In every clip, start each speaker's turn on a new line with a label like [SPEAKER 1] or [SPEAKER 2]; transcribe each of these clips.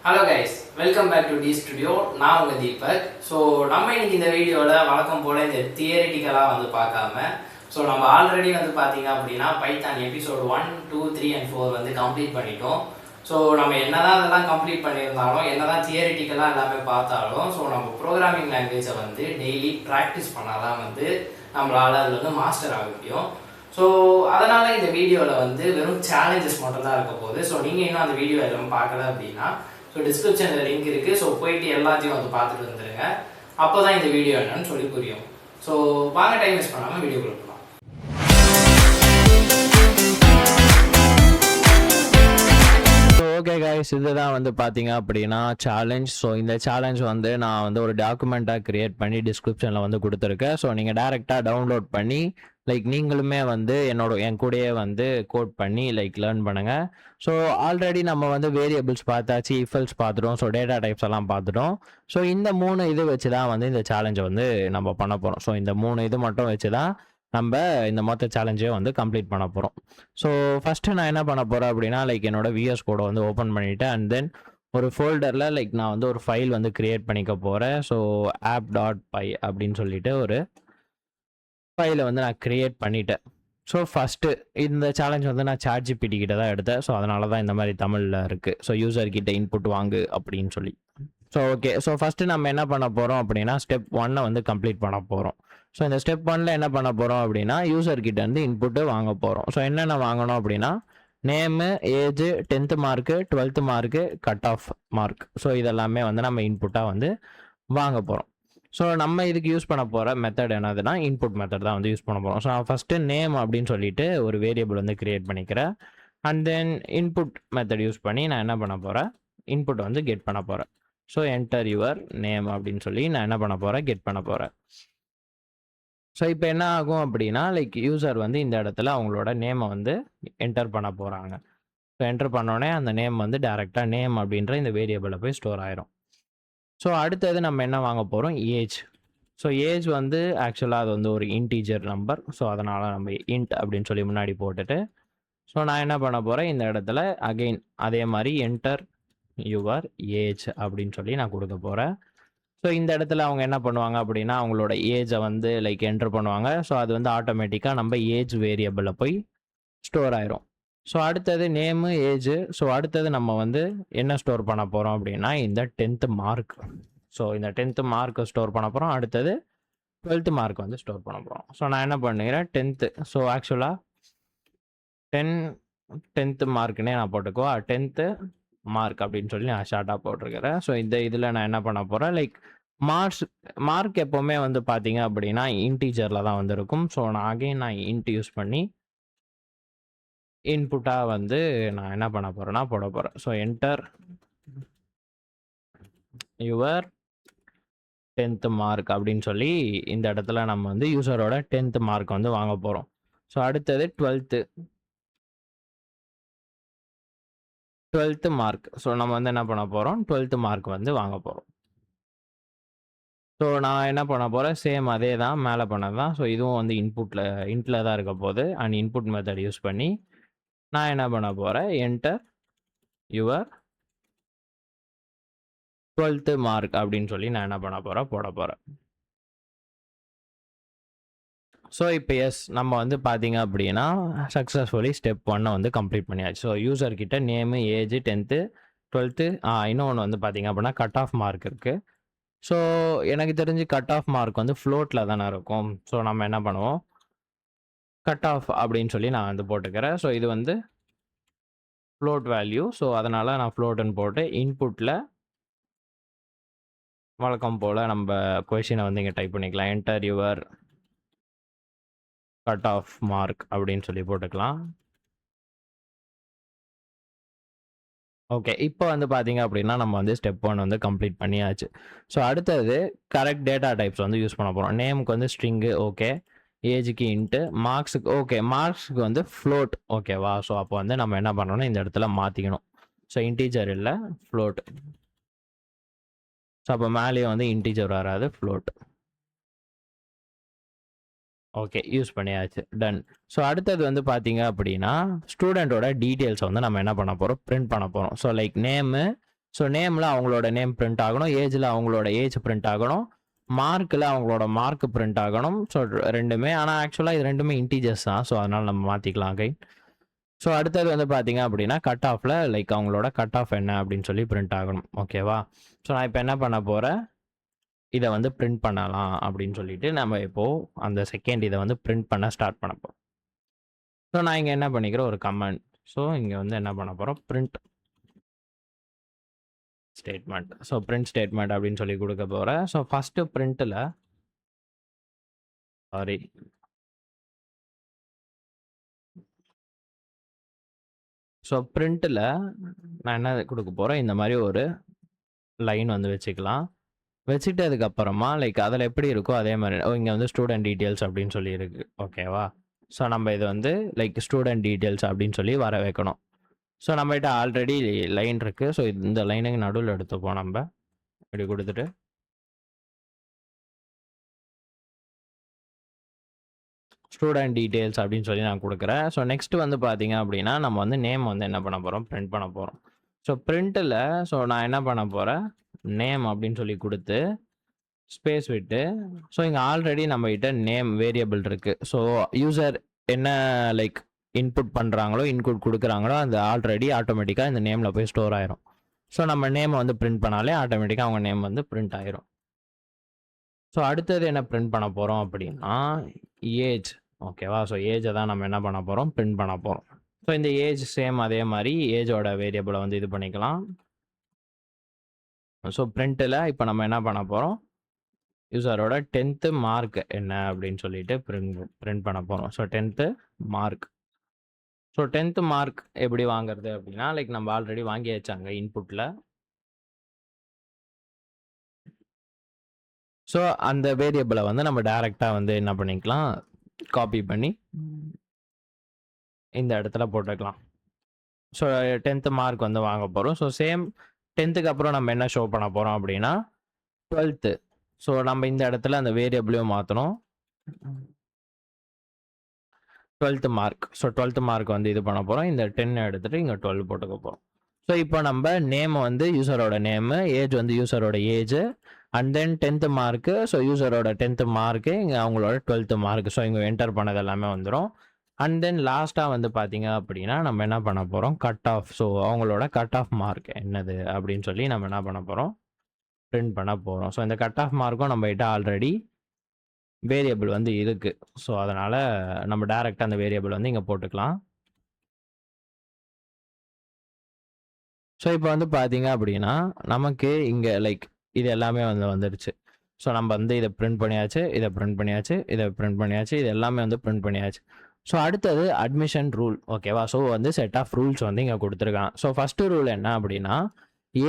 [SPEAKER 1] Hello guys, welcome back to the studio. நான் உங்கள் Deepak. So நம்ம இன்னைக்கு இந்த வீடியோவில் வழக்கம் போல் இந்த தியரிட்டிக்கலாக பார்க்காம நம்ம ஆல்ரெடி பார்த்தீங்க அப்படின்னா பைத்தான் எபிசோடு 1, 2, 3 and 4 கம்ப்ளீட் பண்ணிட்டோம். ஸோ நம்ம என்னதான் அதெல்லாம் கம்ப்ளீட் பண்ணியிருந்தாலும், என்னதான் தியரிட்டிக்கலாக எல்லாமே பார்த்தாலும், நம்ம ப்ரோக்ராமிங் லாங்குவேஜை டெய்லி ப்ராக்டிஸ் பண்ணால் தான் நம்மளால் அதில் மாஸ்டர் ஆக முடியும். ஸோ அதனால் இந்த வீடியோவில் வெறும் சேலஞ்சஸ் மட்டும் தான் இருக்க போகுது. ஸோ நீங்கள் இன்னும் அந்த வீடியோ எல்லாம் பார்க்கல அப்படின்னா டிஸ்கிரிப்ஷனில் லிங்க் இருக்குது. ஸோ போயிட்டு எல்லாத்தையும் பார்த்துட்டு வந்துடுங்க. அப்போ தான் இந்த வீடியோ என்னன்னு சொல்லி புரியும். ஸோ வாங்க, டைம் வேஸ்ட் பண்ணாமல் வீடியோ கொடுக்கலாம்.
[SPEAKER 2] ஓகே கைஸ், இதுதான் பார்த்தீங்க அப்படின்னா சேலஞ்ச். ஸோ இந்த சேலஞ்ச் நான் ஒரு டாக்குமெண்ட்டாக க்ரியேட் பண்ணி டிஸ்கிரிப்ஷனில் கொடுத்துருக்கேன். ஸோ நீங்கள் டேரெக்டாக டவுன்லோட் பண்ணி நீங்களுமே என் கூடயே கோட் பண்ணி லேர்ன் பண்ணுங்கள். ஸோ ஆல்ரெடி நம்ம வேரியபிள்ஸ் பார்த்தாச்சு, இஃபல்ஸ் பார்த்துட்டோம், ஸோ டேட்டா டைப்ஸ் எல்லாம் பார்த்துட்டோம். ஸோ இந்த 3 இது வச்சு தான் இந்த சேலஞ்சை நம்ம பண்ண போகிறோம். ஸோ இந்த 3 இது மட்டும் வச்சு தான் நம்ம இந்த மொத்த சேலஞ்சே கம்ப்ளீட் பண்ண போகிறோம். ஸோ ஃபஸ்ட்டு நான் என்ன பண்ண போகிறேன் அப்படின்னா என்னோட விஎஸ் கோடை ஓப்பன் பண்ணிவிட்டு அண்ட் தென் ஒரு ஃபோல்டரில் நான் ஒரு ஃபைல் க்ரியேட் பண்ணிக்க போகிறேன். ஸோ app.py அப்படின்னு சொல்லிட்டு ஒரு ஃபைலை நான் க்ரியேட் பண்ணிட்டேன். ஸோ ஃபஸ்ட்டு இந்த சேலஞ்ச் நான் ChatGPT கிட்ட தான் எடுத்தேன். ஸோ அதனால தான் இந்த மாதிரி தமிழில் இருக்குது. ஸோ யூசர்கிட்ட இன்புட் வாங்கு அப்படின்னு சொல்லி. ஸோ ஓகே, ஸோ ஃபஸ்ட்டு நம்ம என்ன பண்ண போகிறோம் அப்படின்னா ஸ்டெப் 1 கம்ப்ளீட் பண்ண போகிறோம். ஸோ இந்த ஸ்டெப் 1 என்ன பண்ண போகிறோம் அப்படின்னா யூசர்கிட்ட இன்புட்டு வாங்க போகிறோம். ஸோ என்னென்ன வாங்கணும் அப்படின்னா name, age, 10th mark, 12th mark, cut off mark. So இதெல்லாமே நம்ம இன்புட்டாக வாங்க போகிறோம். ஸோ நம்ம இதுக்கு யூஸ் பண்ண போகிற மெத்தட் என்னதுன்னா இன்புட் மெத்தட் தான் யூஸ் பண்ண போகிறோம். ஸோ நான் ஃபஸ்ட்டு நேம் அப்படின்னு சொல்லிட்டு ஒரு வேரியபிள் க்ரியேட் பண்ணிக்கிறேன். And then input method use பண்ணி நான் என்ன பண்ண போகிறேன், இன்புட் கெட் பண்ண போகிறேன். ஸோ என்டர் யுவர் நேம் அப்படின்னு சொல்லி நான் என்ன பண்ண போகிறேன், கெட் பண்ண போகிறேன். ஸோ இப்போ என்ன ஆகும் அப்படின்னா யூசர் இந்த இடத்துல அவங்களோட நேமை என்டர் பண்ண போகிறாங்க. ஸோ என்டர் பண்ணோடனே அந்த நேம் டேரெக்டாக நேம் அப்படின்ற இந்த வேரியபிளில் போய் ஸ்டோர் ஆயிரும். ஸோ அடுத்தது நம்ம என்ன வாங்க போகிறோம், ஏஜ். ஸோ ஏஜ் ஆக்சுவலாக அது ஒரு இன்டீஜர் நம்பர். ஸோ அதனால் நம்ம இன்ட் அப்படின்னு சொல்லி முன்னாடி போட்டுட்டு ஸோ நான் என்ன பண்ண போகிறேன், இந்த இடத்துல அகெயின் அதே மாதிரி என்டர் யுவர் ஏஜ் அப்படின்னு சொல்லி நான் கொடுக்க போகிறேன். ஸோ இந்த இடத்துல அவங்க என்ன பண்ணுவாங்க அப்படின்னா அவங்களோட ஏஜை என்டர் பண்ணுவாங்க. ஸோ அது ஆட்டோமேட்டிக்காக நம்ம ஏஜ் வேரியபிளில் போய் ஸ்டோர் ஆயிரும். ஸோ அடுத்தது நேமு, ஏஜ். ஸோ அடுத்தது நம்ம என்ன ஸ்டோர் பண்ண போகிறோம் அப்படின்னா இந்த 10th மார்க். ஸோ இந்த 10th மார்க்கை ஸ்டோர் பண்ண போகிறோம். அடுத்தது 12th மார்க் ஸ்டோர் பண்ண போகிறோம். ஸோ நான் என்ன பண்ணுறேன் 10th. ஸோ ஆக்சுவலாக 10th மார்க்குன்னே நான் போட்டுக்குவா, 10th மார்க் அப்படின்னு சொல்லி நான் ஷார்ட்டாக போட்டிருக்கிறேன். ஸோ இந்த இதில் நான் என்ன பண்ண போகிறேன், மார்க் எப்போவுமே பார்த்தீங்க அப்படின்னா இன்டீஜரில் தான் இருக்கும். ஸோ நான் இன்ட் யூஸ் பண்ணி இன்புட்டாக நான் என்ன பண்ண போகிறேன்னா போட போகிறேன். So enter your 10th mark அப்படின்னு சொல்லி இந்த இடத்துல நம்ம யூசரோட 10th மார்க் வாங்க போகிறோம். ஸோ அடுத்தது 12th மார்க். ஸோ நம்ம என்ன பண்ண போகிறோம், 12th மார்க் வாங்க போகிறோம். ஸோ நான் என்ன பண்ண போகிறேன், சேம் அதே தான் மேலே பண்ணது தான். ஸோ இதுவும் இன்ட்டில் தான் இருக்க போகுது. அண்ட் இன்புட் மெத்தட் யூஸ் பண்ணி நான் என்ன பண்ண போகிறேன், என்டர் யுவர் 12th மார்க் அப்படின்னு சொல்லி நான் என்ன பண்ண போகிறேன், போட போகிறேன். ஸோ இப்போ எஸ் நம்ம பார்த்தீங்க அப்படின்னா சக்ஸஸ்ஃபுல்லி ஸ்டெப் 1 கம்ப்ளீட் பண்ணியாச்சு. ஸோ யூசர்கிட்ட நேமு, ஏஜ், 10th, 12th, இன்னொன்று பார்த்தீங்க அப்படின்னா கட் ஆஃப் மார்க் இருக்குது. ஸோ எனக்கு தெரிஞ்சு கட் ஆஃப் மார்க் ஃப்ளோட்டில் தானே இருக்கும். ஸோ நம்ம என்ன பண்ணுவோம், கட் ஆஃப் அப்படின்னு சொல்லி நான் போட்டுக்கிறேன். ஸோ இது ஃப்ளோட் வேல்யூ. ஸோ அதனால் நான் ஃப்ளோட்டுன்னு போட்டு இன்புட்டில் வழக்கம் போல் நம்ம கொஷினை இங்கே டைப் பண்ணிக்கலாம். Enter your cut off mark அப்படின்னு சொல்லி போட்டுக்கலாம். ஓகே, இப்போ பார்த்தீங்க அப்படின்னா நம்ம ஸ்டெப் 1 கம்ப்ளீட் பண்ணியாச்சு. ஸோ அடுத்தது கரெக்ட் டேட்டா டைப்ஸ் யூஸ் பண்ண போகிறோம். நேமுக்கு ஸ்ட்ரிங்கு, ஓகே. ஏஜுக்கு இன்ட்டு, மார்க்ஸுக்கு ஓகே, மார்க்ஸுக்கு ஃப்ளோட், ஓகேவா. ஸோ அப்போ நம்ம என்ன பண்ணணும், இந்த இடத்துல மாற்றிக்கணும். ஸோ இன்டீஜர் இல்லை, ஃப்ளோட். ஸோ அப்போ மேலேயே இன்டீஜர் வராது, ஃப்ளோட். ஓகே, யூஸ் பண்ணியாச்சு, டன். ஸோ அடுத்தது பார்த்தீங்க அப்படின்னா ஸ்டூடெண்ட்டோட டீட்டெயில்ஸை நம்ம என்ன பண்ண போகிறோம், பிரிண்ட் பண்ண போகிறோம். ஸோ நேமு, ஸோ நேமில் அவங்களோட நேம் பிரிண்ட் ஆகணும், ஏஜில் அவங்களோட ஏஜ் பிரிண்ட் ஆகணும், மார்க்கில் அவங்களோட மார்க் பிரிண்ட் ஆகணும். ஸோ ரெண்டுமே, ஆனால் ஆக்சுவலாக இது ரெண்டுமே இன்டீஜர்ஸ் தான். ஸோ அதனால் நம்ம மாற்றிக்கலாம் அகைன். ஸோ அடுத்தது வந்து பார்த்தீங்க அப்படின்னா கட் ஆஃபில் லைக் அவங்களோட கட் ஆஃப் என்ன அப்படின்னு சொல்லி பிரிண்ட் ஆகணும். ஓகேவா? ஸோ நான் இப்போ என்ன பண்ண போகிறேன், இதை வந்து பிரிண்ட் பண்ணலாம் அப்படின்னு சொல்லிட்டு நம்ம இப்போது அந்த செகண்ட் இதை வந்து பிரிண்ட் பண்ண ஸ்டார்ட் பண்ண போகிறோம். ஸோ நான் இங்கே என்ன பண்ணிக்கிறேன், ஒரு கமெண்ட். ஸோ இங்கே வந்து என்ன பண்ண போகிறோம், print statement. So print statement அப்படின்னு சொல்லி கொடுக்க போகிறேன். ஸோ ஃபஸ்ட்டு பிரிண்ட்டில் சாரி ஸோ பிரிண்ட்டில் நான் என்ன கொடுக்க போகிறேன், இந்த மாதிரி ஒரு லைன் வந்து வச்சுக்கலாம். வச்சுட்டு அதுக்கப்புறமா லைக் அதில் எப்படி இருக்கோ அதே மாதிரி இங்கே வந்து ஸ்டூடெண்ட் டீட்டெயில்ஸ் அப்படின்னு சொல்லி இருக்கு. ஓகேவா? ஸோ நம்ம இது வந்து லைக் ஸ்டூடெண்ட் டீட்டெயில்ஸ் அப்படின்னு சொல்லி வர வைக்கணும். ஸோ நம்மகிட்ட ஆல்ரெடி லைன் இருக்குது. ஸோ இந்த லைனுக்கு நடுவில் எடுத்துப்போம். நம்ம இப்படி கொடுத்துட்டு ஸ்டூடெண்ட் டீட்டெயில்ஸ் அப்படின்னு சொல்லி நான் கொடுக்குறேன். ஸோ நெக்ஸ்ட்டு வந்து பார்த்தீங்க அப்படின்னா நம்ம வந்து நேம் வந்து என்ன பண்ண போகிறோம், பிரிண்ட் பண்ண போகிறோம். ஸோ பிரிண்ட்டில் ஸோ நான் என்ன பண்ண போகிறேன், நேம் அப்படின்னு சொல்லி கொடுத்து ஸ்பேஸ் விட்டு ஸோ இங்கே ஆல்ரெடி நம்மகிட்ட நேம் வேரியபிள் இருக்குது. ஸோ யூசர் என்ன லைக் இன்புட் பண்ணுறாங்களோ இன்புட் கொடுக்குறாங்களோ அந்த ஆல்ரெடி ஆட்டோமேட்டிக்காக இந்த நேமில் போய் ஸ்டோர் ஆயிரும். ஸோ நம்ம நேமை வந்து பிரிண்ட் பண்ணாலே ஆட்டோமேட்டிக்காக அவங்க நேம் வந்து பிரிண்ட் ஆயிரும். ஸோ அடுத்தது என்ன பிரிண்ட் பண்ண போகிறோம் அப்படின்னா ஏஜ். ஓகேவா? ஸோ ஏஜை தான் நம்ம என்ன பண்ண போகிறோம், பிரிண்ட் பண்ண போகிறோம். ஸோ இந்த ஏஜ் சேம் அதே மாதிரி ஏஜோட வேரியபிளை வந்து இது பண்ணிக்கலாம். ஸோ பிரிண்ட்டில் இப்போ நம்ம என்ன பண்ண போகிறோம், யூசரோட 10th மார்க் என்ன அப்படின்னு சொல்லிட்டு பிரிண்ட் பண்ண போகிறோம். So 10th mark. So 10th mark எப்படி வாங்குறது அப்படின்னா லைக் நம்ம ஆல்ரெடி வாங்கி வச்சாங்க இன்புட்டில். ஸோ அந்த வேரியபிளை வந்து நம்ம டைரெக்டாக வந்து என்ன பண்ணிக்கலாம், காப்பி பண்ணி இந்த இடத்துல போட்டுக்கலாம். ஸோ 10th மார்க் வந்து வாங்க போகிறோம். ஸோ சேம் 10th அப்புறம் நம்ம என்ன ஷோ பண்ண போகிறோம் அப்படின்னா 12th. ஸோ நம்ம இந்த இடத்துல அந்த வேரியபிளையும் மாற்றணும். 12th mark. So 12th mark வந்து இது பண்ண போகிறோம். இந்த 10 எடுத்துகிட்டு இங்கே 12 போட்டுக்க போகிறோம். ஸோ இப்போ நம்ம நேம் வந்து யூசரோட நேமு, ஏஜ் வந்து யூசரோட age, and then 10th mark. So யூசரோட 10th மார்க்கு, இங்கே அவங்களோட 12th மார்க். ஸோ இங்கே என்டர் பண்ணது எல்லாமே வந்துடும். அண்ட் தென் லாஸ்ட்டாக வந்து பார்த்தீங்க அப்படின்னா நம்ம என்ன பண்ண போகிறோம், கட் ஆஃப். ஸோ அவங்களோட கட் ஆஃப் மார்க் என்னது அப்படின்னு சொல்லி நம்ம என்ன பண்ண போகிறோம், பிரிண்ட் பண்ண போகிறோம். ஸோ இந்த கட் ஆஃப் மார்க்கும் நம்மகிட்ட ஆல்ரெடி வேரியபிள் வந்து இருக்குது. ஸோ அதனால் நம்ம டைரெக்டாக அந்த வேரியபிள் வந்து இங்கே போட்டுக்கலாம். ஸோ இப்போ வந்து பார்த்தீங்க அப்படின்னா நமக்கு இங்கே லைக் இது எல்லாமே வந்து வந்துடுச்சு. ஸோ நம்ம வந்து இதை பிரிண்ட் பண்ணியாச்சு, இதை பிரிண்ட் பண்ணியாச்சு, இதை பிரிண்ட் பண்ணியாச்சு, இது எல்லாமே வந்து பிரிண்ட் பண்ணியாச்சு. ஸோ அடுத்தது அட்மிஷன் ரூல். ஓகேவா? ஸோ வந்து செட் ஆஃப் ரூல்ஸ் வந்து இங்கே கொடுத்துருக்காங்க. ஸோ ஃபஸ்ட்டு ரூல் என்ன அப்படின்னா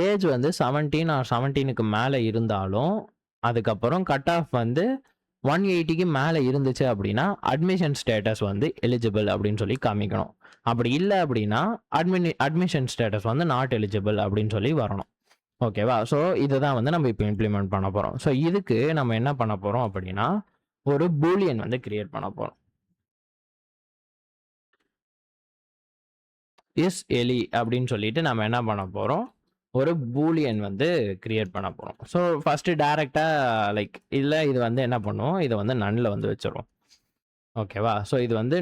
[SPEAKER 2] ஏஜ் வந்து 17 ஆர் 17க்கு மேலே இருந்தாலும் அதுக்கப்புறம் கட் ஆஃப் வந்து 180க்கு மேலே இருந்துச்சு அப்படின்னா அட்மிஷன் ஸ்டேட்டஸ் வந்து எலிஜிபிள் அப்படின்னு சொல்லி காமிக்கணும். அப்படி இல்லை அப்படின்னா அட்மிஷன் ஸ்டேட்டஸ் வந்து நாட் எலிஜிபிள் அப்படின்னு சொல்லி வரணும். ஓகேவா? ஸோ இதை தான் வந்து நம்ம இப்போ இம்ப்ளிமெண்ட் பண்ண போகிறோம். ஸோ இதுக்கு நம்ம என்ன பண்ண போகிறோம் அப்படின்னா ஒரு பூலியன் வந்து கிரியேட் பண்ண போகிறோம். இஸ் எலி அப்படின்னு சொல்லிட்டு நம்ம என்ன பண்ண போகிறோம், ஒரு பூலியன் வந்து கிரியேட் பண்ண போகிறோம். ஸோ ஃபஸ்ட்டு டைரெக்டாக லைக் இல்லை இது வந்து என்ன பண்ணுவோம், இதை வந்து நன்னில் வந்து வச்சிடும். ஓகேவா? ஸோ இது வந்து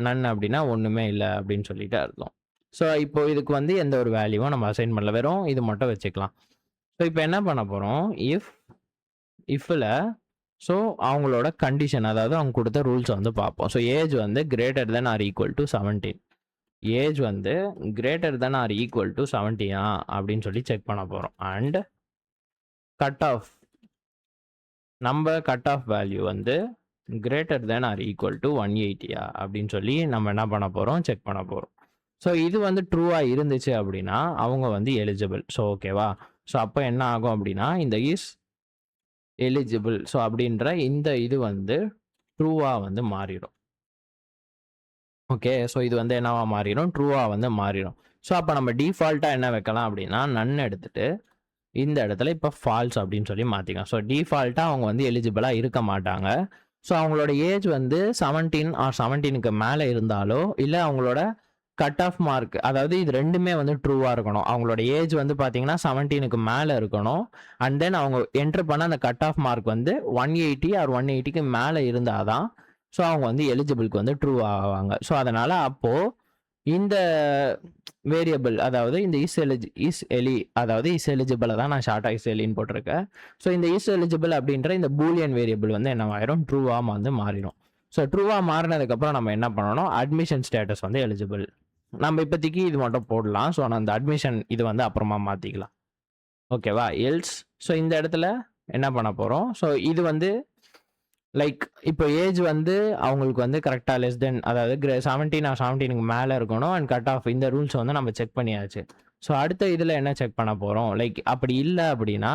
[SPEAKER 2] நன் அப்படின்னா ஒன்றுமே இல்லை அப்படின்னு சொல்லிட்டு அர்த்தம். ஸோ இப்போ இதுக்கு வந்து எந்த ஒரு வேல்யூவும் நம்ம அசைன் பண்ணல, வெறும் இது மட்டும் வச்சுக்கலாம். ஸோ இப்போ என்ன பண்ண போகிறோம், இஃபில் ஸோ அவங்களோட கண்டிஷன், அதாவது அவங்க கொடுத்த ரூல்ஸை வந்து பார்ப்போம். ஸோ ஏஜ் வந்து greater than or equal to 17. Age வந்து greater than or equal to 70 அப்படின்னு சொல்லி செக் பண்ண போகிறோம். அண்ட் கட் ஆஃப், நம்ம கட் ஆஃப் வேல்யூ வந்து greater than or equal to 180 அப்படின்னு சொல்லி நம்ம என்ன பண்ண போகிறோம், செக் பண்ண போகிறோம். ஸோ இது வந்து ட்ரூவாக இருந்துச்சு அப்படின்னா அவங்க வந்து எலிஜிபிள். ஸோ ஓகேவா? ஸோ அப்போ என்ன ஆகும் அப்படின்னா இந்த இஸ் எலிஜிபிள் ஸோ அப்படின்ற இந்த இது வந்து ட்ரூவாக வந்து மாறிடும். ஓகே? ஸோ இது வந்து என்னவா மாறிடும், ட்ரூவாக வந்து மாறிடும். ஸோ அப்போ நம்ம டிஃபால்ட்டாக என்ன வைக்கலாம் அப்படின்னா நன் எடுத்துட்டு இந்த இடத்துல இப்போ ஃபால்ஸ் அப்படின்னு சொல்லி மாற்றிக்கலாம். ஸோ டிஃபால்ட்டாக அவங்க வந்து எலிஜிபிளாக இருக்க மாட்டாங்க. ஸோ அவங்களோட ஏஜ் வந்து 17 ஆர் 17க்கு மேலே இருந்தாலோ இல்லை அவங்களோட கட் ஆஃப் மார்க் அதாவது இது ரெண்டுமே வந்து ட்ரூவாக இருக்கணும். அவங்களோட ஏஜ் வந்து பார்த்தீங்கன்னா 17க்கு மேலே இருக்கணும். அண்ட் தென் அவங்க என்டர் பண்ண அந்த கட் ஆஃப் மார்க் வந்து 180 ஆர் 180க்கு மேலே இருந்தால் தான் ஸோ அவங்க வந்து எலிஜிபிளுக்கு வந்து ட்ரூ ஆவாங்க. ஸோ அதனால் அப்போது இந்த வேரியபிள் அதாவது இந்த இஸ் எலிஜிபிளை தான் நான் ஷார்ட்டாக இஸ் எலின்னு போட்டிருக்கேன். ஸோ இந்த இஸ் எலிஜிபிள் அப்படின்ற இந்த பூலியன் வேரியபிள் வந்து என்னவாயிரும் ட்ரூவாக வந்து மாறிடும். ஸோ ட்ரூவாக மாறினதுக்கப்புறம் நம்ம என்ன பண்ணணும், அட்மிஷன் ஸ்டேட்டஸ் வந்து எலிஜிபிள் நம்ம இப்போதைக்கு இது மட்டும் போடலாம். ஸோ நான் அந்த அட்மிஷன் இது வந்து அப்புறமா மாற்றிக்கலாம். ஓகேவா? எல்ஸ் ஸோ இந்த இடத்துல என்ன பண்ண போகிறோம், ஸோ இது வந்து லைக் இப்போ ஏஜ் வந்து அவங்களுக்கு வந்து கரெக்டாக லெஸ் தென் அதாவது 17 ஆர் 17க்கு மேலே இருக்கணும் அண்ட் கட் ஆஃப் இந்த ரூல்ஸை வந்து நம்ம செக் பண்ணியாச்சு. ஸோ அடுத்த இதில் என்ன செக் பண்ண போகிறோம், லைக் அப்படி இல்லை அப்படின்னா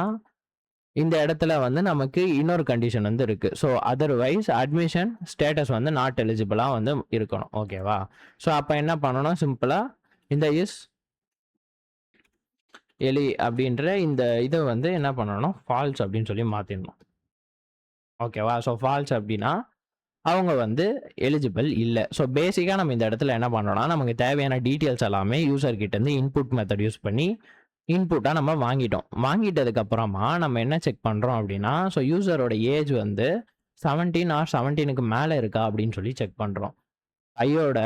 [SPEAKER 2] இந்த இடத்துல வந்து நமக்கு இன்னொரு கண்டிஷன் வந்து இருக்குது. ஸோ அதர்வைஸ் அட்மிஷன் ஸ்டேட்டஸ் வந்து நாட் எலிஜிபிளாக வந்து இருக்கணும். ஓகேவா? ஸோ அப்போ என்ன பண்ணணும், சிம்பிளாக இந்த இஸ் எலி அப்படின்ற இந்த இதை வந்து என்ன பண்ணணும், ஃபால்ஸ் அப்படின்னு சொல்லி மாற்றிடணும். ஓகேவா? ஸோ ஃபால்ஸ் அப்படின்னா அவங்க வந்து எலிஜிபிள் இல்லை. ஸோ பேசிக்காக நம்ம இந்த இடத்துல என்ன பண்ணுறோம்னா நமக்கு தேவையான டீட்டெயில்ஸ் எல்லாமே யூசர்கிட்டேருந்து இன்புட் மெத்தட் யூஸ் பண்ணி இன்புட்டாக நம்ம வாங்கிட்டோம். வாங்கிட்டதுக்கப்புறமா நம்ம என்ன செக் பண்ணுறோம் அப்படின்னா ஸோ யூசரோட ஏஜ் வந்து 17 ஆர் 17க்கு மேலே இருக்கா அப்படின்னு சொல்லி செக் பண்ணுறோம். ஐயோட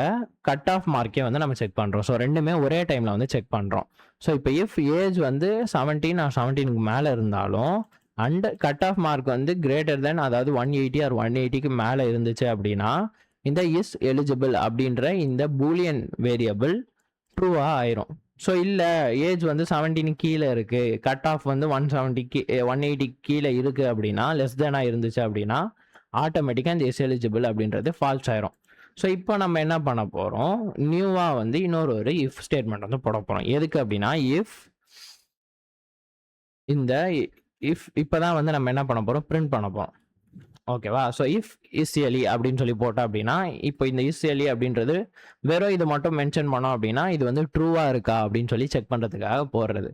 [SPEAKER 2] கட் ஆஃப் மார்க்கே வந்து நம்ம செக் பண்ணுறோம். ஸோ ரெண்டுமே ஒரே டைமில் வந்து செக் பண்ணுறோம். ஸோ இப்போ இஃப் ஏஜ் வந்து 17 ஆர் 17க்கு மேலே இருந்தாலும் அண்ட் கட் ஆஃப் மார்க் வந்து கிரேட்டர் தென் அதாவது 180 ஆர் 180க்கு மேலே இருந்துச்சு அப்படின்னா இந்த இஸ் எலிஜிபிள் அப்படின்ற இந்த பூலியன் வேரியபிள் ட்ரூவாக ஆயிரும். ஸோ இல்லை ஏஜ் வந்து 17 கீழே இருக்குது, கட் ஆஃப் வந்து 180 கீழே இருக்குது அப்படின்னா லெஸ் தேனாக இருந்துச்சு அப்படின்னா ஆட்டோமேட்டிக்காக இந்த இஸ் எலிஜிபிள் அப்படின்றது ஃபால்ஸ் ஆயிரும். ஸோ இப்போ நம்ம என்ன பண்ண போகிறோம், நியூவாக வந்து ஒரு இஃப் ஸ்டேட்மெண்ட் வந்து போட போகிறோம். எதுக்கு அப்படின்னா இஃப் இந்த இஃப் இப்போ தான் வந்து நம்ம என்ன பண்ண போகிறோம், பிரிண்ட் பண்ண போகிறோம். ஓகேவா? ஸோ இஃப் இஸ் எலி அப்படின்னு சொல்லி போட்டோம் அப்படின்னா இப்போ இந்த இஸ் எலி அப்படின்றது வெறும் இது மட்டும் மென்ஷன் பண்ணோம் அப்படின்னா இது வந்து ட்ரூவாக இருக்கா அப்படின்னு சொல்லி செக் பண்ணுறதுக்காக போடுறது.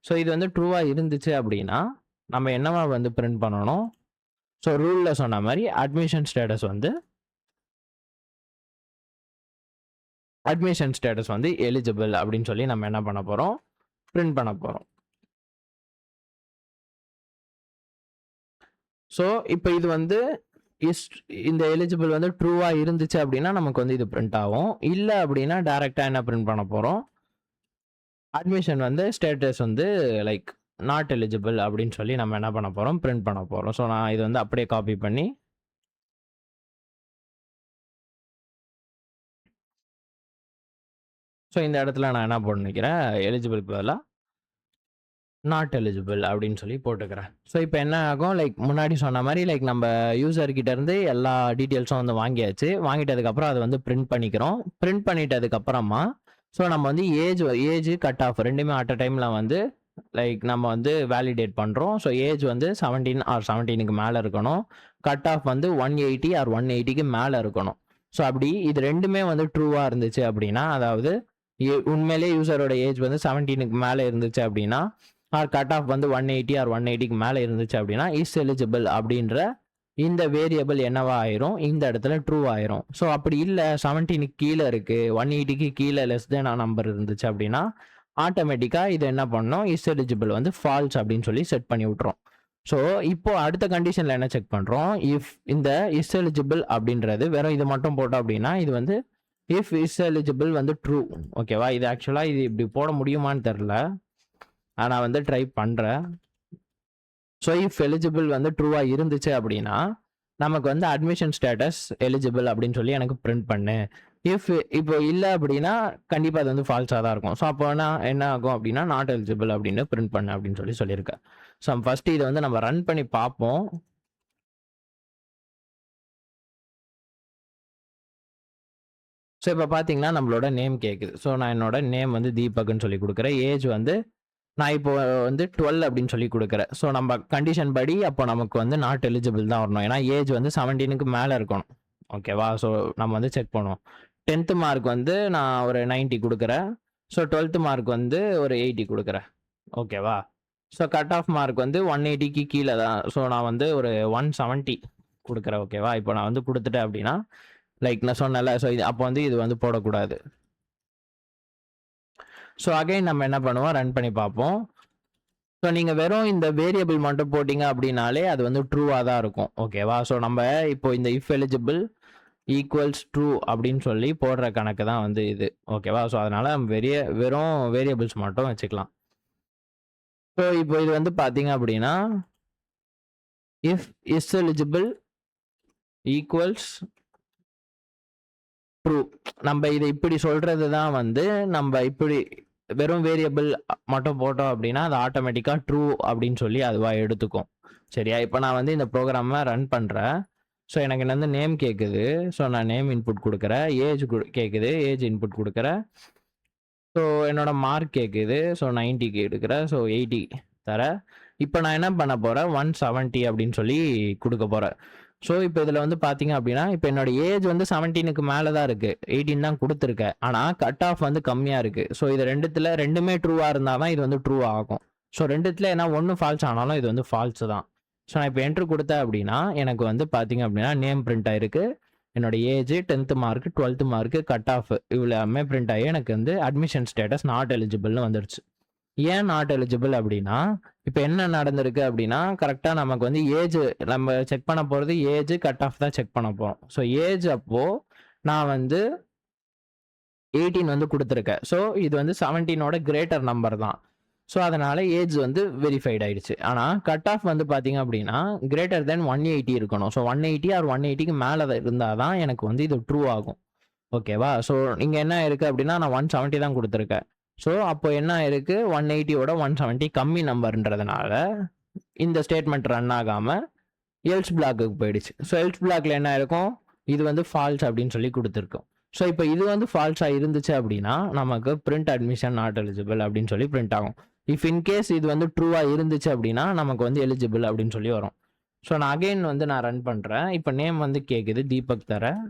[SPEAKER 2] ஸோ இது வந்து ட்ரூவாக இருந்துச்சு அப்படின்னா நம்ம என்னவா வந்து பிரிண்ட் பண்ணணும், ஸோ ரூலில் சொன்ன மாதிரி அட்மிஷன் ஸ்டேட்டஸ் வந்து எலிஜிபிள் அப்படின்னு சொல்லி நம்ம என்ன பண்ண போகிறோம், பிரிண்ட் பண்ண போகிறோம். ஸோ இப்போ இது வந்து இந்த எலிஜிபிள் வந்து ட்ரூவாக இருந்துச்சு அப்படின்னா நமக்கு வந்து இது பிரிண்ட் ஆகும். இல்லை அப்படின்னா டைரெக்டாக என்ன பிரிண்ட் பண்ண போகிறோம், அட்மிஷன் வந்து ஸ்டேட்டஸ் வந்து லைக் நாட் எலிஜிபிள் அப்படின்னு சொல்லி நம்ம என்ன பண்ண போகிறோம், பிரிண்ட் பண்ண போகிறோம். ஸோ நான் இது வந்து அப்படியே காப்பி பண்ணி ஸோ இந்த இடத்துல நான் என்ன பண்ணிக்கிறேன், எலிஜிபிள் பதிலாக நாட் எலிஜிபிள் அப்படின்னு சொல்லி போட்டுக்கிறேன். ஸோ இப்போ என்ன ஆகும், லைக் முன்னாடி சொன்ன மாதிரி லைக் நம்ம யூசர்கிட்ட இருந்து எல்லா டீட்டெயில்ஸும் வந்து வாங்கியாச்சு. வாங்கிட்டதுக்கப்புறம் அதை வந்து பிரிண்ட் பண்ணிக்கிறோம். பிரிண்ட் பண்ணிட்டதுக்கப்புறமா ஸோ நம்ம வந்து ஏஜ் கட் ஆஃப் ரெண்டுமே அட் அ டைமில் வந்து லைக் நம்ம வந்து வேலிடேட் பண்ணுறோம். ஸோ ஏஜ் வந்து 17 ஆர் 17க்கு மேலே இருக்கணும், கட் ஆஃப் வந்து 180 ஆர் 180க்கு மேலே இருக்கணும். ஸோ அப்படி இது ரெண்டுமே வந்து ட்ரூவாக இருந்துச்சு அப்படின்னா அதாவது உண்மையிலே யூசரோட ஏஜ் வந்து 17க்கு மேலே இருந்துச்சு அப்படின்னா ஆர் கட் ஆஃப் வந்து 180 ஆர் 180க்கு மேலே இருந்துச்சு அப்படின்னா இஸ் எலிஜிபிள் அப்படின்ற இந்த வேரியபிள் என்னவா ஆயிரும், இந்த இடத்துல ட்ரூ ஆயிரும். ஸோ அப்படி இல்லை 17க்கு கீழே இருக்குது, 180க்கு கீழே லெஸ் தென் நம்பர் இருந்துச்சு அப்படின்னா ஆட்டோமேட்டிக்காக இது என்ன பண்ணோம், இஸ் எலிஜிபிள் வந்து ஃபால்ஸ் அப்படின்னு சொல்லி செட் பண்ணி விட்றோம். ஸோ இப்போ அடுத்த கண்டிஷனில் என்ன செக் பண்ணுறோம், இஃப் இந்த இஸ் எலிஜிபிள் அப்படின்றது வெறும் இது மட்டும் போட்டோம் அப்படின்னா இது வந்து இஃப் இஸ் எலிஜிபிள் வந்து ட்ரூ. ஓகேவா? இது ஆக்சுவலாக இது இப்படி போட முடியுமான்னு தெரில, நான் வந்து ட்ரை பண்ணுறேன். ஸோ இஃப் எலிஜிபிள் வந்து ட்ரூவாக இருந்துச்சு அப்படின்னா நமக்கு வந்து அட்மிஷன் ஸ்டேட்டஸ் எலிஜிபிள் அப்படின்னு சொல்லி எனக்கு பிரிண்ட் பண்ணு. இஃப் இப்போ இல்லை அப்படின்னா கண்டிப்பாக அது வந்து ஃபால்ஸாக தான் இருக்கும். ஸோ அப்போ என்ன ஆகும் அப்படின்னா நாட் எலிஜிபிள் அப்படின்னு பிரிண்ட் பண்ணு அப்படின்னு சொல்லியிருக்கேன். ஸோ ஃபஸ்ட்டு இதை வந்து நம்ம ரன் பண்ணி பார்ப்போம். ஸோ இப்போ பார்த்தீங்கன்னா நம்மளோட நேம் கேட்குது. ஸோ நான் என்னோட நேம் வந்து தீபக்னு சொல்லி கொடுக்குறேன். ஏஜ் வந்து நான் இப்போ வந்து 12 அப்படின்னு சொல்லி கொடுக்குறேன். ஸோ நம்ம கண்டிஷன் படி அப்போ நமக்கு வந்து நாட் எலிஜிபிள் தான் வரணும், ஏன்னா ஏஜ் வந்து 17க்கு மேலே இருக்கணும். ஓகேவா? ஸோ நம்ம வந்து செக் பண்ணுவோம். 10th மார்க் வந்து நான் ஒரு 90 கொடுக்குறேன். ஸோ 12th மார்க் வந்து ஒரு 80 கொடுக்குறேன். ஓகேவா? ஸோ கட் ஆஃப் மார்க் வந்து 180க்கு கீழே தான். ஸோ நான் வந்து ஒரு 170 கொடுக்குறேன். ஓகேவா? இப்போ நான் வந்து கொடுத்துட்டேன் அப்படின்னா லைக் நான் சொன்னல, ஸோ இது அப்போ வந்து இது வந்து போடக்கூடாது. ஸோ அகைன் நம்ம என்ன பண்ணுவோம், ரன் பண்ணி பார்ப்போம். ஸோ நீங்கள் வெறும் இந்த வேரியபிள் மட்டும் போட்டிங்க அப்படின்னாலே அது வந்து ட்ரூவாக தான் இருக்கும். ஓகேவா? ஸோ நம்ம இப்போ இந்த இஃப் எலிஜிபிள் ஈக்குவல்ஸ் ட்ரூ அப்படின்னு சொல்லி போடுற கணக்கு தான் வந்து இது. ஓகேவா? ஸோ அதனால் நம்ம வெறும் வேரியபிள்ஸ் மட்டும் வச்சுக்கலாம். ஸோ இப்போ இது வந்து பார்த்தீங்க அப்படின்னா if is eligible equals true. நம்ம இதை இப்படி சொல்கிறது தான் வந்து நம்ம இப்படி வெறும் வேரியபிள் மட்டும் போட்டோம் அப்படின்னா அது ஆட்டோமேட்டிக்காக ட்ரூ அப்படின்னு சொல்லி அதுவாக எடுத்துக்கும். சரியா? இப்போ நான் வந்து இந்த ப்ரோக்ராமை ரன் பண்ணுறேன். ஸோ எனக்கு வந்து நேம் கேட்குது. ஸோ நான் நேம் இன்புட் கொடுக்குறேன். ஏஜ் கேட்குது, ஏஜ் இன்புட் கொடுக்குறேன். ஸோ என்னோட மார்க் கேட்குது. ஸோ 90க்கு எடுக்கிறேன். ஸோ 80 தரேன். இப்போ நான் என்ன பண்ண போகிறேன், 170 அப்படின்னு சொல்லி கொடுக்க போகிறேன். ஸோ இப்போ இதில் வந்து பார்த்தீங்க அப்படின்னா இப்போ என்னோட ஏஜ் வந்து 17க்கு மேலே தான் இருக்குது, 18 தான் கொடுத்துருக்கேன். ஆனால் கட் ஆஃப் வந்து கம்மியாக இருக்குது. ஸோ இது ரெண்டுமே ட்ரூவாக இருந்தால் தான் இது வந்து ட்ரூ ஆகும். ஸோ ரெண்டுத்தில் ஏன்னா ஒன்று ஃபால்ஸ் ஆனாலும் இது வந்து ஃபால்ஸ் தான். ஸோ நான் இப்போ என்ட்ரு கொடுத்தேன் அப்படின்னா எனக்கு வந்து பார்த்தீங்க அப்படின்னா நேம் பிரிண்ட் ஆயிருக்கு, என்னோட age, 10th mark, 12th mark, cut off இவ்வளோமே பிரிண்ட் ஆகி எனக்கு வந்து அட்மிஷன் ஸ்டேட்டஸ் நாட் எலிஜிபிள்னு வந்துடுச்சு. ஏன் நாட் எலிஜிபிள் அப்படின்னா இப்போ என்ன நடந்திருக்கு அப்படின்னா கரெக்டாக நமக்கு வந்து ஏஜ் நம்ம செக் பண்ண போகிறது ஏஜ் கட் ஆஃப் தான் செக் பண்ண போகிறோம். ஸோ ஏஜ் அப்போது நான் வந்து 18 வந்து கொடுத்துருக்கேன். ஸோ இது வந்து 17ஓட கிரேட்டர் நம்பர் தான். ஸோ அதனால் ஏஜ் வந்து வெரிஃபைட் ஆயிடுச்சு. ஆனால் கட் ஆஃப் வந்து பார்த்தீங்க அப்படின்னா கிரேட்டர் தென் 180 இருக்கணும். ஸோ 180 ஆர் 180க்கு மேலே இருந்தால் தான் எனக்கு வந்து இது ட்ரூ ஆகும். ஓகேவா? ஸோ இங்கே என்ன இருக்குது அப்படின்னா நான் 170 தான் கொடுத்துருக்கேன். ஸோ அப்போ என்ன இருக்குது, 180யோட 170 கம்மி நம்பர்ன்றதுனால இந்த ஸ்டேட்மெண்ட் ரன் ஆகாமல் எல்ஸ் பிளாக்குக்கு போயிடுச்சு. ஸோ எல்ஸ் பிளாக்ல என்ன இருக்கும், இது வந்து ஃபால்ஸ் அப்படின்னு சொல்லி கொடுத்துருக்கோம். ஸோ இப்போ இது வந்து ஃபால்ஸாக இருந்துச்சு அப்படின்னா நமக்கு பிரிண்ட் அட்மிஷன் நாட் எலிஜிபிள் அப்படின்னு சொல்லி பிரிண்ட் ஆகும். இஃப் இன்கேஸ் இது வந்து ட்ரூவாக இருந்துச்சு அப்படின்னா நமக்கு வந்து எலிஜிபிள் அப்படின்னு சொல்லி வரும். ஸோ நான் அகைன் வந்து நான் ரன் பண்ணுறேன். இப்போ நேம் வந்து கேட்குது, தீபக் தரேன்.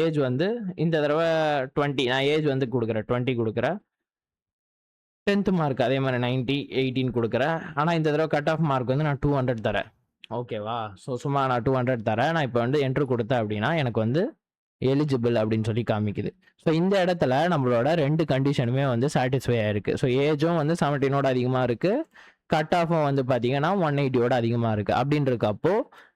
[SPEAKER 2] ஏஜ் வந்து இந்த தடவை 20, நான் ஏஜ் வந்து கொடுக்குறேன், 20 கொடுக்குறேன். 10th மார்க் அதே மாதிரி 90, 18 கொடுக்குறேன். ஆனால் இந்த தடவை கட் ஆஃப் மார்க் வந்து நான் 200 தரேன். ஓகேவா? ஸோ சும்மா நான் 200 தரேன். நான் இப்போ வந்து என்ட்ரு கொடுத்தேன் அப்படின்னா எனக்கு வந்து எலிஜிபிள் அப்படின்னு சொல்லி காமிக்குது. ஸோ இந்த இடத்துல நம்மளோட 2 கண்டிஷனுமே வந்து சாட்டிஸ்ஃபை ஆயிருக்கு. ஸோ ஏஜும் வந்து 17ஓட அதிகமாக இருக்குது, கட் ஆஃபும் வந்து பார்த்தீங்கன்னா 180யோட அதிகமாக இருக்குது. அப்படின்றக்கப்போ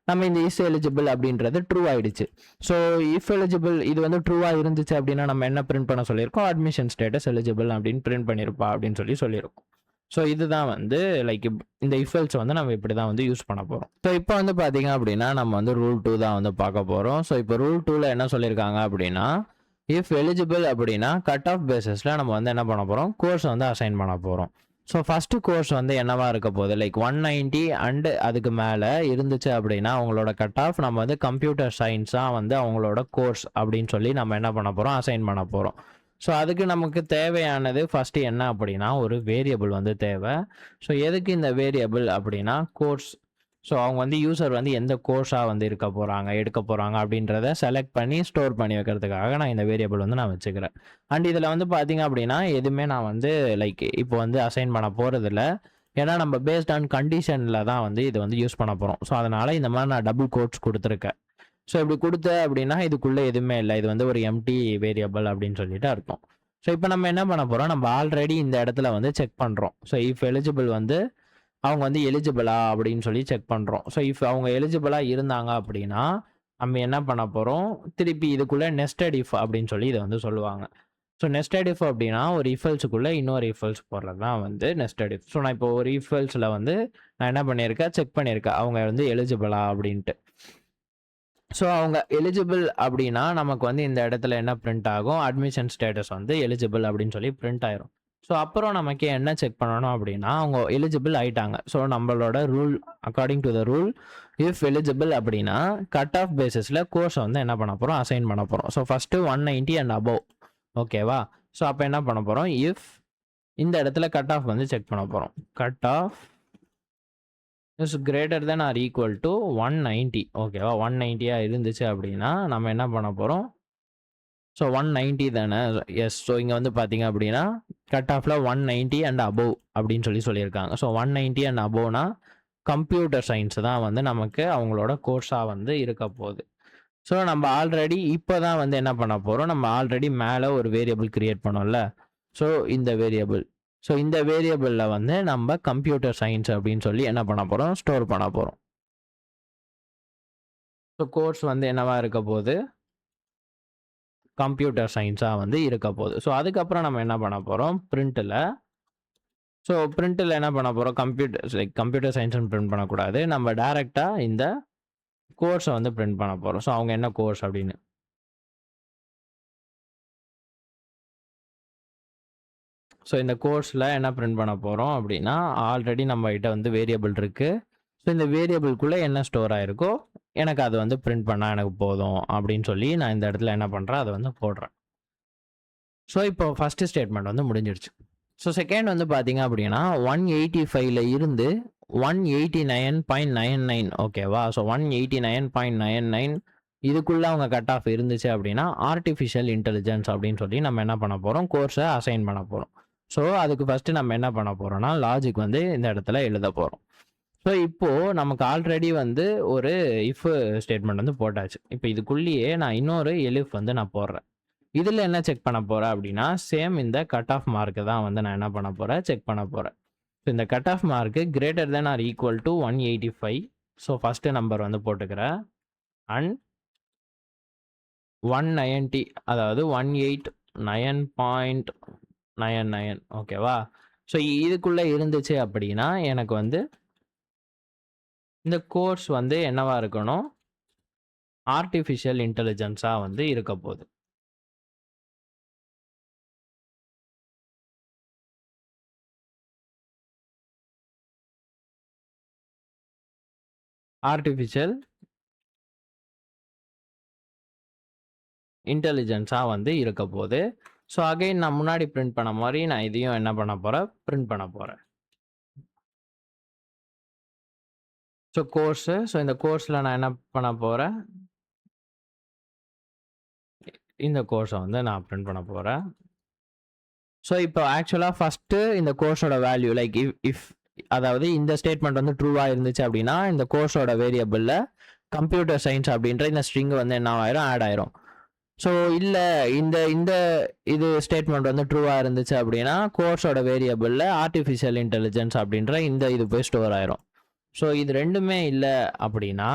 [SPEAKER 2] நம்ம இந்த இஸ் எலிஜிபிள் அப்படின்றது ட்ரூ ஆயிடுச்சு. ஸோ இஃப் எலிஜிபிள் இது வந்து ட்ரூவாக இருந்துச்சு அப்படின்னா நம்ம என்ன பிரிண்ட் பண்ண சொல்லியிருக்கோம், அட்மிஷன் ஸ்டேட்டஸ் எலிஜிபிள் அப்படின்னு பிரிண்ட் பண்ணியிருப்பா அப்படின்னு சொல்லி சொல்லியிருக்கோம். ஸோ இதுதான் வந்து லைக் இந்த இஃபெல்ஸ் வந்து நம்ம இப்படி தான் வந்து யூஸ் பண்ண போகிறோம். ஸோ இப்போ வந்து பார்த்தீங்க அப்படின்னா நம்ம வந்து ரூல் 2 தான் வந்து பார்க்க போகிறோம். ஸோ இப்போ ரூல் 2ல என்ன சொல்லியிருக்காங்க அப்படின்னா இஃப் எலிஜிபிள் அப்படின்னா கட் ஆஃப் பேசிஸில் நம்ம வந்து என்ன பண்ண போகிறோம், கோர்ஸ் வந்து அசைன் பண்ண போகிறோம். ஸோ ஃபஸ்ட்டு கோர்ஸ் வந்து என்னவா இருக்க போகுது, லைக் 190 அண்டு அதுக்கு மேலே இருந்துச்சு அப்படின்னா அவங்களோட கட் ஆஃப் நம்ம வந்து கம்ப்யூட்டர் சயின்ஸாக வந்து அவங்களோட கோர்ஸ் அப்படின்னு சொல்லி நம்ம என்ன பண்ண போகிறோம், அசைன் பண்ண போகிறோம். ஸோ அதுக்கு நமக்கு தேவையானது ஃபஸ்ட்டு என்ன அப்படின்னா ஒரு வேரியபிள் வந்து தேவை. ஸோ எதுக்கு இந்த வேரியபிள் அப்படின்னா கோர்ஸ். ஸோ அவங்க வந்து யூசர் வந்து எந்த கோர்ஸாக வந்து எடுக்க போகிறாங்க அப்படின்றத செலக்ட் பண்ணி ஸ்டோர் பண்ணி வைக்கிறதுக்காக நான் இந்த வேரியபிள் வந்து நான் வச்சுக்கிறேன். அண்ட் இதில் வந்து பார்த்தீங்க அப்படின்னா எதுவுமே நான் வந்து லைக் இப்போ வந்து அசைன் பண்ண போகிறதில்ல. ஏன்னா நம்ம பேஸ்ட் ஆன் கண்டிஷனில் தான் வந்து இது வந்து யூஸ் பண்ண போகிறோம். ஸோ அதனால் இந்த மாதிரி நான் டபுள் கோட்ஸ் கொடுத்துருக்கேன். ஸோ இப்படி கொடுத்த அப்படின்னா இதுக்குள்ளே எதுவுமே இல்லை, இது வந்து ஒரு எம்டி வேரியபிள் அப்படின்னு சொல்லிட்டு அர்த்தம். ஸோ இப்போ நம்ம என்ன பண்ண போகிறோம், நம்ம ஆல்ரெடி இந்த இடத்துல வந்து செக் பண்ணுறோம். ஸோ இஃப் எலிஜிபிள் வந்து அவங்க வந்து எலிஜிபிளா அப்படின்னு சொல்லி செக் பண்ணுறோம். ஸோ இஃப் அவங்க எலிஜிபிளாக இருந்தாங்க அப்படின்னா நம்ம என்ன பண்ண போகிறோம், திருப்பி இதுக்குள்ளே நெஸ்டட் இஃப் அப்படின்னு சொல்லி இதை வந்து சொல்லுவாங்க. ஸோ நெஸ்டட் இஃப் அப்படின்னா ஒரு இஃபெல்ஸுக்குள்ளே இன்னொரு இஃபெல்ஸ் போடுறது தான் வந்து நெஸ்டட் இஃப். ஸோ நான் இப்போ ஒரு இஃபெல்ஸில் வந்து நான் என்ன பண்ணியிருக்கேன், செக் பண்ணியிருக்கேன் அவங்க வந்து எலிஜிபிளா அப்படின்ட்டு. ஸோ அவங்க எலிஜிபிள் அப்படின்னா நமக்கு வந்து இந்த இடத்துல என்ன பிரிண்ட் ஆகும், அட்மிஷன் ஸ்டேட்டஸ் வந்து எலிஜிபிள் அப்படின்னு சொல்லி பிரிண்ட் ஆயிரும். ஸோ அப்புறம் நமக்கு என்ன செக் பண்ணணும் அப்படின்னா அவங்க எலிஜிபிள் ஆயிட்டாங்க. ஸோ நம்மளோட rule according to the rule if eligible அப்படின்னா கட் ஆஃப் பேசிஸில் கோர்ஸை வந்து என்ன பண்ண போகிறோம், அசைன் பண்ண போகிறோம். So first 190 and above. ஓகேவா? ஸோ அப்போ என்ன பண்ண போகிறோம், இஃப் இந்த இடத்துல கட் ஆஃப் வந்து செக் பண்ண போகிறோம். Cut off is greater than or equal to 190. ஓகேவா? 190 இருந்துச்சு அப்படின்னா நம்ம என்ன பண்ண போகிறோம், ஸோ 190 தானே, எஸ். ஸோ இங்கே வந்து பார்த்தீங்க அப்படின்னா கட் ஆஃபில் 190 அண்ட் அபவ் அப்படின்னு சொல்லியிருக்காங்க. ஸோ 190 அண்ட் அபவ்னா கம்ப்யூட்டர் சயின்ஸ் தான் வந்து நமக்கு அவங்களோட கோர்ஸாக வந்து இருக்க போகுது. ஸோ நம்ம ஆல்ரெடி இப்போ தான் வந்து என்ன பண்ண போகிறோம், நம்ம ஆல்ரெடி மேலே ஒரு வேரியபிள் கிரியேட் பண்ணோம்ல. ஸோ இந்த வேரியபிள். ஸோ இந்த வேரியபிளில் வந்து நம்ம கம்ப்யூட்டர் சயின்ஸ் அப்படின்னு சொல்லி என்ன பண்ண போகிறோம், ஸ்டோர் பண்ண போகிறோம். ஸோ கோர்ஸ் வந்து என்னவா இருக்க போகுது, கம்ப்யூட்டர் சயின்ஸாக வந்து இருக்க போகுது. ஸோ அதுக்கப்புறம் நம்ம என்ன பண்ண போகிறோம், பிரிண்ட்டில். ஸோ பிரிண்ட்டில் என்ன பண்ண போகிறோம், கம்ப்யூட்டர் சயின்ஸ்னு பிரிண்ட் பண்ணக்கூடாது, நம்ம டைரெக்டாக இந்த கோர்ஸை வந்து பிரிண்ட் பண்ண போகிறோம். ஸோ அவங்க என்ன கோர்ஸ் அப்படின்னு. ஸோ இந்த கோர்ஸில் என்ன பிரிண்ட் பண்ண போகிறோம் அப்படின்னா, ஆல்ரெடி நம்மகிட்ட வந்து வேரியபிள் இருக்குது. ஸோ இந்த வேரியபிள்குள்ளே என்ன ஸ்டோர் ஆகிருக்கோ எனக்கு அது வந்து பிரிண்ட் பண்ணால் எனக்கு போதும் அப்படின்னு சொல்லி நான் இந்த இடத்துல என்ன பண்ணுறேன், அதை வந்து போடுறேன். ஸோ இப்போ ஃபஸ்ட்டு ஸ்டேட்மெண்ட் வந்து முடிஞ்சிடுச்சு. ஸோ செகண்ட் வந்து பார்த்தீங்க அப்படின்னா 185ல் இருந்து 189.99 ஓகேவா. ஸோ 189.99 இதுக்குள்ளே அவங்க கட் ஆஃப் இருந்துச்சு அப்படின்னா ஆர்டிஃபிஷியல் இன்டெலிஜென்ஸ் அப்படின்னு சொல்லி நம்ம என்ன பண்ண போகிறோம், கோர்ஸை அசைன் பண்ண போகிறோம். ஸோ அதுக்கு ஃபஸ்ட்டு நம்ம என்ன பண்ண போகிறோம்னா லாஜிக் வந்து இந்த இடத்துல எழுத போகிறோம். ஸோ இப்போது நமக்கு ஆல்ரெடி வந்து ஒரு இஃப் ஸ்டேட்மெண்ட் வந்து போட்டாச்சு. இப்போ இதுக்குள்ளேயே நான் இன்னொரு எலிஃப் வந்து நான் போடுறேன். இதில் என்ன செக் பண்ண போகிறேன் அப்படின்னா, சேம் இந்த கட் ஆஃப் மார்க்கு தான் வந்து நான் என்ன பண்ண போகிறேன், செக் பண்ண போகிறேன். ஸோ இந்த cut off mark greater than or equal to 185. So first number வந்து போட்டுக்கிறேன். அண்ட் 190 அதாவது 189.99 ஓகேவா. ஸோ இதுக்குள்ளே இருந்துச்சு அப்படின்னா எனக்கு வந்து இந்த கோர்ஸ் வந்து என்னவா இருக்கணும், ஆர்டிஃபிஷியல் இன்டெலிஜென்ஸாக வந்து இருக்க போகுது. ஆர்டிஃபிஷியல் இன்டெலிஜென்ஸாக வந்து இருக்க போகுது. ஸோ அகைன் நான் முன்னாடி பிரிண்ட் பண்ண மாதிரி நான் இதையும் என்ன பண்ண போகிறேன், பிரிண்ட் பண்ண போகிறேன். So course. ஸோ இந்த கோர்ஸில் நான் என்ன பண்ண போகிறேன், இந்த கோர்ஸை வந்து நான் பிரிண்ட் பண்ண போகிறேன். ஸோ இப்போ ஆக்சுவலாக ஃபஸ்ட்டு இந்த கோர்ஸோட வேல்யூ லைக் இஃப் அதாவது இந்த ஸ்டேட்மெண்ட் வந்து ட்ரூவாக இருந்துச்சு அப்படின்னா இந்த கோர்ஸோட வேரியபிளில் கம்ப்யூட்டர் சயின்ஸ் அப்படின்ற இந்த ஸ்ட்ரிங் வந்து என்ன ஆயிரும், ஆட் ஆயிரும். ஸோ இல்லை இந்த இந்த இது ஸ்டேட்மெண்ட் வந்து ட்ரூவாக இருந்துச்சு அப்படின்னா கோர்ஸோட வேரியபிளில் ஆர்டிஃபிஷியல் இன்டெலிஜென்ஸ் அப்படின்ற இந்த இது போய் ஸ்டோர் ஆயிரும். ஸோ இது ரெண்டுமே இல்லை அப்படின்னா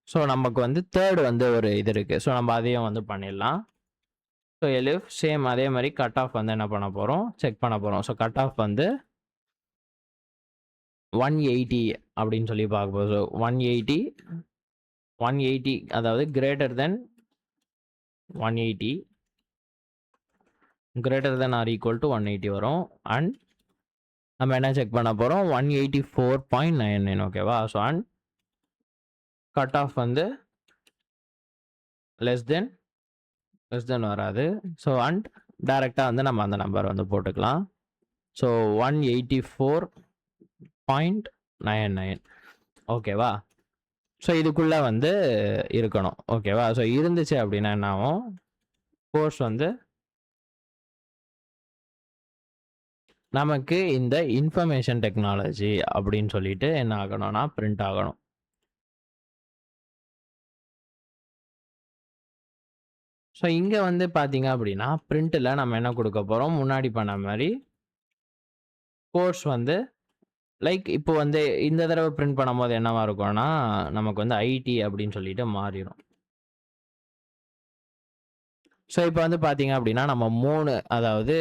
[SPEAKER 2] ஸோ நமக்கு வந்து தேர்ட் வந்து ஒரு இது இருக்குது. ஸோ நம்ம அதையும் வந்து பண்ணிடலாம். ஸோ எலிஃப் சேம் அதே மாதிரி கட் ஆஃப் வந்து என்ன பண்ண போகிறோம், செக் பண்ண போகிறோம். ஸோ கட் ஆஃப் வந்து 180 அப்படின்னு சொல்லி பார்க்க போகிறோம். ஸோ 180 அதாவது greater than 180 greater than or equal to 180 வரும். அண்ட் நம்ம என்ன செக் பண்ண போகிறோம், 184.99 ஓகேவா. ஸோ அண்ட் கட் ஆஃப் வந்து லெஸ் தென் வராது. ஸோ அண்ட் டைரெக்டாக வந்து நம்ம அந்த நம்பர் வந்து போட்டுக்கலாம். ஸோ 184.99 ஓகேவா. ஸோ இதுக்குள்ளே வந்து இருக்கணும் ஓகேவா. ஸோ இருந்துச்சு அப்படின்னா என்ன ஆகும், கோர்ஸ் வந்து நமக்கு இந்த இன்ஃபர்மேஷன் டெக்னாலஜி அப்படின்னு சொல்லிட்டு என்ன ஆகணும்னா பிரிண்ட் ஆகணும். ஸோ இங்கே வந்து பார்த்தீங்க அப்படின்னா பிரிண்ட்டில் நம்ம என்ன கொடுக்க போகிறோம், முன்னாடி பண்ண மாதிரி கோர்ஸ் வந்து லைக் இப்போ வந்து இந்த தடவை பிரிண்ட் பண்ணும்போது என்னவா இருக்கும்னா நமக்கு வந்து ஐடி அப்படின்னு சொல்லிட்டு மாறிடும். ஸோ இப்போ வந்து பார்த்தீங்க அப்படின்னா நம்ம 3 அதாவது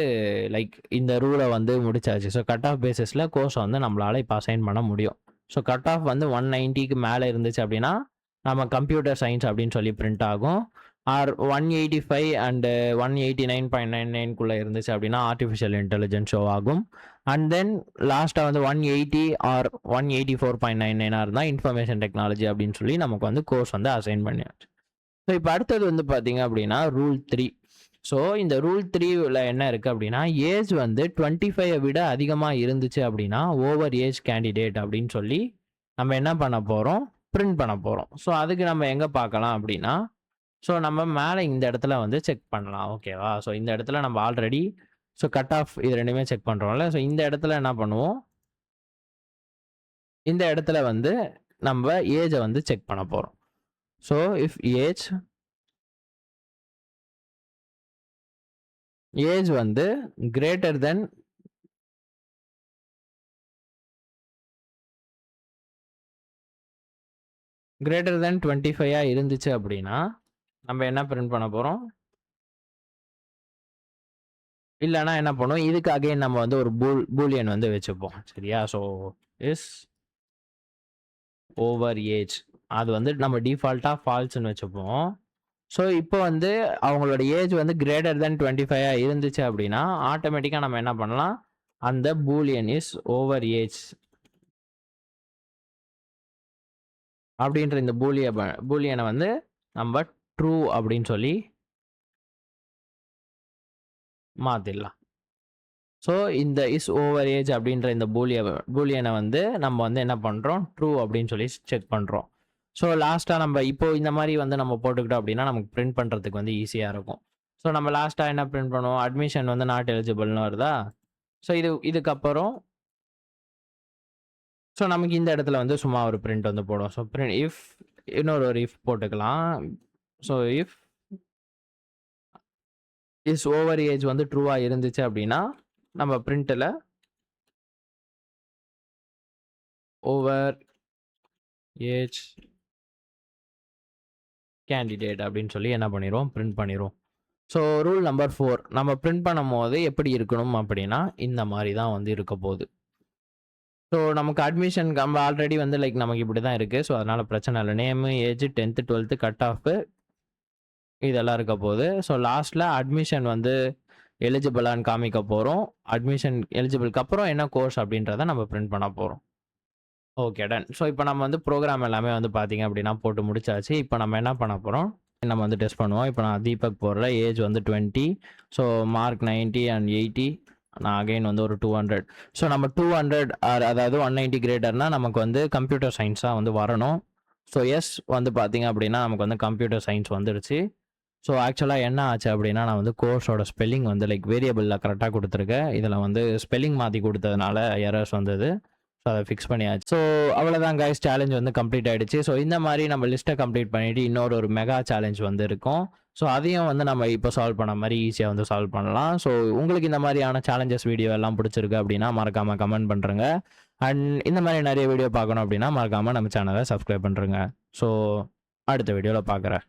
[SPEAKER 2] லைக் இந்த ரூலை வந்து முடிச்சாச்சு. ஸோ கட் ஆஃப் பேசிஸில் கோர்ஸை வந்து நம்மளால் இப்போ அசைன் பண்ண முடியும். ஸோ கட் ஆஃப் வந்து 190க்கு மேலே இருந்துச்சு அப்படின்னா நம்ம கம்ப்யூட்டர் சயின்ஸ் அப்படின்னு சொல்லி பிரிண்ட் ஆகும். ஆர் 185 அண்டு 189.99 இருந்துச்சு அப்படின்னா ஆர்டிஃபிஷியல் இன்டெலிஜென்ஸ் ஷோ ஆகும். அண்ட் தென் லாஸ்ட்டாக வந்து 180 ஆர் 184.99 இருந்தால் இன்ஃபர்மேஷன் டெக்னாலஜி அப்படின்னு சொல்லி நமக்கு வந்து கோர்ஸ் வந்து அசைன் பண்ணியாச்சு. ஸோ இப்போ அடுத்தது வந்து பார்த்தீங்க அப்படின்னா ரூல் 3. ஸோ இந்த ரூல் 3ல் என்ன இருக்குது அப்படின்னா ஏஜ் வந்து 25 விட அதிகமாக இருந்துச்சு அப்படின்னா ஓவர் ஏஜ் கேண்டிடேட் அப்படின்னு சொல்லி நம்ம என்ன பண்ண போகிறோம், பிரிண்ட் பண்ண போகிறோம். ஸோ அதுக்கு நம்ம எங்கே பார்க்கலாம் அப்படின்னா ஸோ நம்ம மேலே இந்த இடத்துல வந்து செக் பண்ணலாம் ஓகேவா. ஸோ இந்த இடத்துல நம்ம ஆல்ரெடி ஸோ கட் ஆஃப் இது ரெண்டுமே செக் பண்ணுறோம்ல. ஸோ இந்த இடத்துல என்ன பண்ணுவோம், இந்த இடத்துல வந்து நம்ம ஏஜை வந்து செக் பண்ண போகிறோம். ஸோ இஃப் ஏஜ் ஏஜ் வந்து கிரேட்டர் தென் 25 இருந்துச்சு அப்படின்னா நம்ம என்ன பிரிண்ட் பண்ண போறோம்? இல்லைன்னா என்ன பண்ணுவோம், இதுக்கு அகைன் நம்ம வந்து ஒரு பூலியன் வந்து வச்சுப்போம். சரியா? ஸோ இஸ் ஓவர் ஏஜ் அது வந்து நம்ம டிஃபால்ட்டாக ஃபால்ஸ்ன்னு வச்சுப்போம். ஸோ இப்போ வந்து அவங்களோட ஏஜ் வந்து கிரேட்டர் தென் 25 இருந்துச்சு அப்படின்னா ஆட்டோமேட்டிக்காக நம்ம என்ன பண்ணலாம், அந்த பூலியன் இஸ் ஓவர் ஏஜ் அப்படின்ற இந்த பூலியனை வந்து நம்ம ட்ரூ அப்படின்னு சொல்லி மாற்றிடலாம். ஸோ இந்த இஸ் ஓவர் ஏஜ் அப்படின்ற இந்த பூலியனை வந்து நம்ம வந்து என்ன பண்ணுறோம், ட்ரூ அப்படின்னு சொல்லி செக் பண்ணுறோம். ஸோ லாஸ்ட்டாக நம்ம இப்போ இந்த மாதிரி வந்து நம்ம போட்டுக்கிட்டோம் அப்படின்னா நமக்கு பிரிண்ட் பண்ணுறதுக்கு வந்து ஈஸியாக இருக்கும். ஸோ நம்ம லாஸ்ட்டாக என்ன பிரிண்ட் பண்ணுவோம், அட்மிஷன் வந்து நாட் எலிஜிபிள்னு வருதா. ஸோ இதுக்கப்புறம் ஸோ நமக்கு இந்த இடத்துல வந்து சும்மா ஒரு பிரிண்ட் வந்து போடும். ஸோ பிரிண்ட் இஃப் இன்னொரு ஒரு இஃப் போட்டுக்கலாம். So if is over age வந்து ட்ரூவாக இருந்துச்சு அப்படின்னா நம்ம பிரிண்ட்டில் ஓவர் ஏஜ் கேண்டிடேட் அப்படின்னு சொல்லி என்ன பண்ணிடுவோம், பிரிண்ட் பண்ணிடுவோம். ஸோ ரூல் நம்பர் 4 நம்ம பிரிண்ட் பண்ணும் போது எப்படி இருக்கணும் அப்படின்னா இந்த மாதிரி தான் வந்து இருக்க போகுது. ஸோ நமக்கு அட்மிஷன் நம்ம ஆல்ரெடி வந்து லைக் நமக்கு இப்படி தான் இருக்குது. ஸோ அதனால் பிரச்சனை இல்லை. Name, age, 10th 12th cut off இதெல்லாம் இருக்க போகுது. ஸோ லாஸ்ட்டில் அட்மிஷன் வந்து எலிஜிபிளான்னு காமிக்க போகிறோம். அட்மிஷன் எலிஜிபிளுக்கு அப்புறம் என்ன கோர்ஸ் அப்படின்றத நம்ம பிரிண்ட் பண்ண போகிறோம். Okay done. ஸோ இப்போ நம்ம வந்து ப்ரோக்ராம் எல்லாமே வந்து பார்த்தீங்க அப்படின்னா போட்டு முடிச்சாச்சு. இப்போ நம்ம என்ன பண்ண போகிறோம், நம்ம வந்து டெஸ்ட் பண்ணுவோம். இப்போ நான் தீபக் போடுற ஏஜ் வந்து 20, ஸோ மார்க் 90 and 80, நான் அகைன் வந்து ஒரு 200. ஸோ நம்ம 200 அதாவது 190 கிரேட்டர்னா நமக்கு வந்து கம்ப்யூட்டர் சயின்ஸாக வந்து வரணும். ஸோ எஸ் வந்து பார்த்தீங்க அப்படின்னா நமக்கு வந்து கம்ப்யூட்டர் சயின்ஸ் வந்துடுச்சு. ஸோ ஆக்சுவலாக என்ன ஆச்சு அப்படின்னா நான் வந்து கோர்ஸோட ஸ்பெல்லிங் வந்து லைக் வேரியபிளில் கரெக்டாக கொடுத்துருக்கேன். இதில் வந்து ஸ்பெல்லிங் மாற்றி கொடுத்ததுனால எரர்ஸ் வந்தது. ஸோ அதை ஃபிக்ஸ் பண்ணியாச்சு. ஸோ அவ்வளோதான் கைஸ், சேலஞ்ச் வந்து கம்ப்ளீட் ஆகிடுச்சு. ஸோ இந்த மாதிரி நம்ம லிஸ்ட்டை கம்ப்ளீட் பண்ணிவிட்டு இன்னொரு மெகா சேலஞ்ச் வந்து இருக்கும். ஸோ அதையும் வந்து நம்ம இப்போ சால்வ் பண்ண மாதிரி ஈஸியாக வந்து சால்வ் பண்ணலாம். ஸோ உங்களுக்கு இந்த மாதிரியான சேலஞ்சஸ் வீடியோ எல்லாம் பிடிச்சிருக்கு அப்படின்னா மறக்காமல் கமெண்ட் பண்ணுறங்க. அண்ட் இந்த மாதிரி நிறைய வீடியோ பார்க்கணும் அப்படின்னா மறக்காமல் நம்ம சேனலை சப்ஸ்கிரைப் பண்ணுறங்க. ஸோ அடுத்த வீடியோவில் பார்க்குறேன்.